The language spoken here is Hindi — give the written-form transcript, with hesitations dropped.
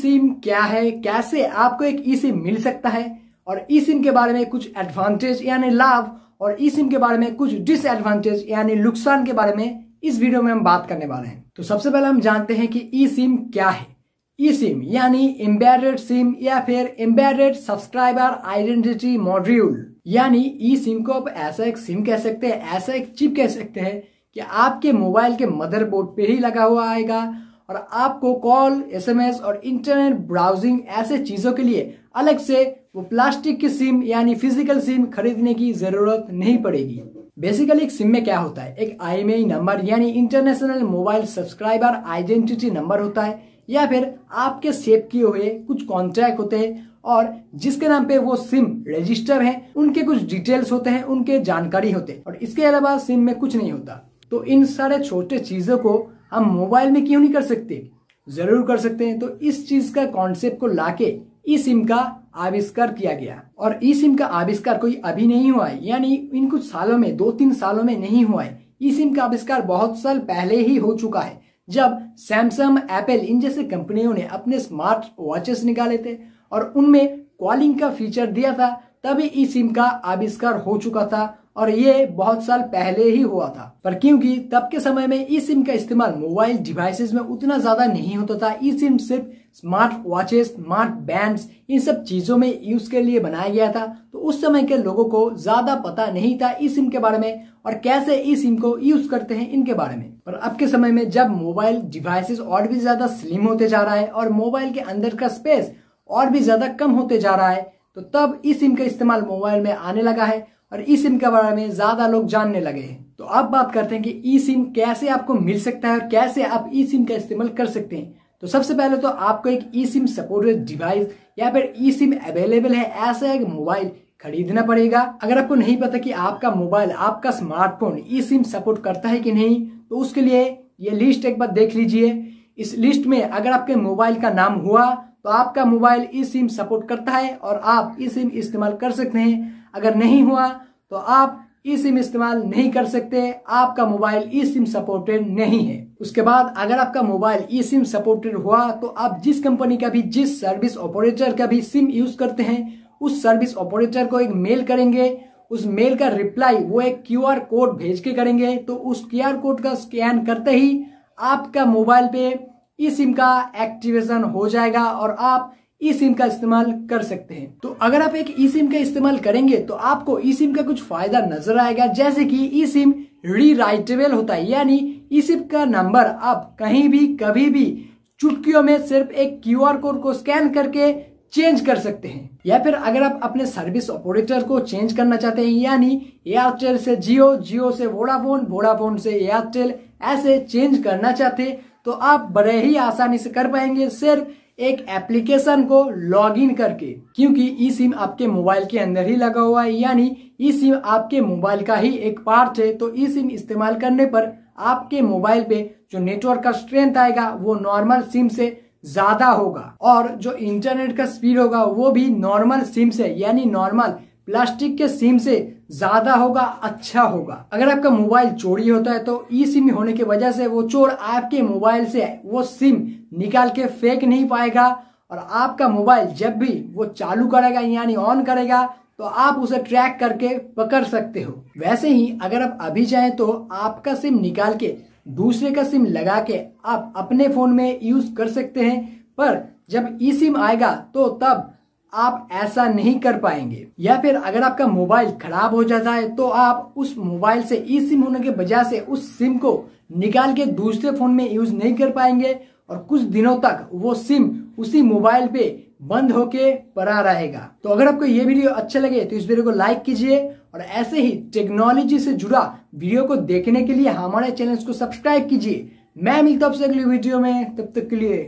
सिम क्या है, कैसे आपको एक ई सिम मिल सकता है और ई सिम के बारे में कुछ एडवांटेज यानी लाभ और ई सिम के बारे में कुछ डिसएडवांटेज यानी नुकसान के बारे में इस वीडियो में हम बात करने वाले हैं। तो सबसे पहले हम जानते हैं कि ई सिम क्या है। ई सिम यानी एम्बेडेड सिम या फिर एम्बेडेड सब्सक्राइबर आइडेंटिटी मॉड्यूल, यानी ई सिम को आप ऐसा एक सिम कह सकते हैं, ऐसा एक चिप कह सकते हैं कि आपके मोबाइल के मदरबोर्ड पे ही लगा हुआ आएगा और आपको कॉल, एसएमएस और इंटरनेट ब्राउजिंग ऐसे चीजों के लिए अलग से वो प्लास्टिक की सिम यानी फिजिकल सिम खरीदने की जरूरत नहीं पड़ेगी। बेसिकली एक सिम में क्या होता है, एक IMEI नंबर यानी international mobile subscriber identity number होता है या फिर आपके सेव किए हुए कुछ कॉन्ट्रैक्ट होते हैं और जिसके नाम पे वो सिम रजिस्टर है उनके कुछ डिटेल्स होते हैं, उनके जानकारी होते हैं और इसके अलावा सिम में कुछ नहीं होता। तो इन सारे छोटे चीजों को हम मोबाइल में क्यों नहीं कर सकते? जरूर कर सकते हैं। तो इस चीज का कॉन्सेप्ट को लाके ई सिम का आविष्कार किया गया और ई सिम का आविष्कार कोई अभी नहीं हुआ है, यानी इन कुछ सालों में 2-3 सालों में नहीं हुआ है। ई सिम का आविष्कार बहुत साल पहले ही हो चुका है, जब सैमसंग, एप्पल इन जैसे कंपनियों ने अपने स्मार्ट वॉचेस निकाले थे और उनमें कॉलिंग का फीचर दिया था, तभी ई सिम का आविष्कार हो चुका था और ये बहुत साल पहले ही हुआ था। पर क्योंकि तब के समय में ई सिम का इस्तेमाल मोबाइल डिवाइसेस में उतना ज्यादा नहीं होता था, ई सिम सिर्फ स्मार्ट वॉचेस, स्मार्ट बैंड्स इन सब चीजों में यूज के लिए बनाया गया था। तो उस समय के लोगों को ज्यादा पता नहीं था ई सिम के बारे में और कैसे ई सिम को यूज करते हैं इनके बारे में। पर अब के समय में जब मोबाइल डिवाइसेस और भी ज्यादा स्लिम होते जा रहा है और मोबाइल के अंदर का स्पेस और भी ज्यादा कम होते जा रहा है, तो तब ई सिम का इस्तेमाल मोबाइल में आने लगा है और ई सिम के बारे में ज्यादा लोग जानने लगे हैं। तो अब बात करते हैं कि ई सिम कैसे आपको मिल सकता है और कैसे आप ई सिम का इस्तेमाल कर सकते हैं। तो सबसे पहले तो आपको एक ई सिम सपोर्टेड डिवाइस या फिर ई सिम अवेलेबल है ऐसा एक मोबाइल खरीदना पड़ेगा। अगर आपको नहीं पता कि आपका मोबाइल, आपका स्मार्टफोन ई सिम सपोर्ट करता है कि नहीं, तो उसके लिए ये लिस्ट एक बार देख लीजिए। इस लिस्ट में अगर आपके मोबाइल का नाम हुआ तो आपका मोबाइल ई सिम सपोर्ट करता है और आप ई सिम इस्तेमाल कर सकते हैं। अगर नहीं हुआ तो आप ई सिम इस्तेमाल नहीं कर सकते, आपका मोबाइल ई सिम सपोर्टेड नहीं है। उसके बाद अगर आपका मोबाइल ई सिम सपोर्टेड हुआ तो आप जिस कंपनी का भी, जिस सर्विस ऑपरेटर का भी सिम यूज करते हैं, उस सर्विस ऑपरेटर को एक मेल करेंगे। उस मेल का रिप्लाई वो एक QR कोड भेज के करेंगे। तो उस QR कोड का स्कैन करते ही आपका मोबाइल पे ई सिम का एक्टिवेशन हो जाएगा और आप ई सिम का इस्तेमाल कर सकते हैं। तो अगर आप एक ई सिम का इस्तेमाल करेंगे तो आपको ई सिम का कुछ फायदा नजर आएगा, जैसे कि ई सिम रीराइटेबल होता है, यानी ई सिम का नंबर आप कहीं भी कभी भी चुटकियों में सिर्फ एक QR कोड को स्कैन करके चेंज कर सकते हैं। या फिर अगर आप अपने सर्विस ऑपरेटर को चेंज करना चाहते हैं, यानी एयरटेल से जियो, जियो से वोडाफोन, वोडाफोन से एयरटेल ऐसे चेंज करना चाहते तो आप बड़े ही आसानी से कर पाएंगे, सिर्फ एक एप्लीकेशन को लॉगिन करके। क्योंकि ई सिम आपके मोबाइल के अंदर ही लगा हुआ है, यानी ई सिम आपके मोबाइल का ही एक पार्ट है। तो ई सिम इस्तेमाल करने पर आपके मोबाइल पे जो नेटवर्क का स्ट्रेंथ आएगा वो नॉर्मल सिम से ज्यादा होगा और जो इंटरनेट का स्पीड होगा वो भी नॉर्मल सिम से, यानी नॉर्मल प्लास्टिक के सिम से ज्यादा होगा, अच्छा होगा। अगर आपका मोबाइल चोरी होता है तो ई सिम होने की वजह से वो चोर आपके मोबाइल से वो सिम निकाल के फेंक नहीं पाएगा और आपका मोबाइल जब भी वो चालू करेगा यानी ऑन करेगा तो आप उसे ट्रैक करके पकड़ सकते हो। वैसे ही अगर आप अभी चाहें तो आपका सिम निकाल के दूसरे का सिम लगा के आप अपने फोन में यूज कर सकते हैं, पर जब ई सिम आएगा तो तब आप ऐसा नहीं कर पाएंगे। या फिर अगर आपका मोबाइल खराब हो जाता है तो आप उस मोबाइल से ई सिम होने के वजह से उस सिम को निकाल के दूसरे फोन में यूज नहीं कर पाएंगे और कुछ दिनों तक वो सिम उसी मोबाइल पे बंद होके पड़ा रहेगा। तो अगर आपको ये वीडियो अच्छा लगे तो इस वीडियो को लाइक कीजिए और ऐसे ही टेक्नोलॉजी से जुड़ा वीडियो को देखने के लिए हमारे चैनल को सब्सक्राइब कीजिए। मैं मिलता हूं आपसे अगली वीडियो में, तब तक के लिए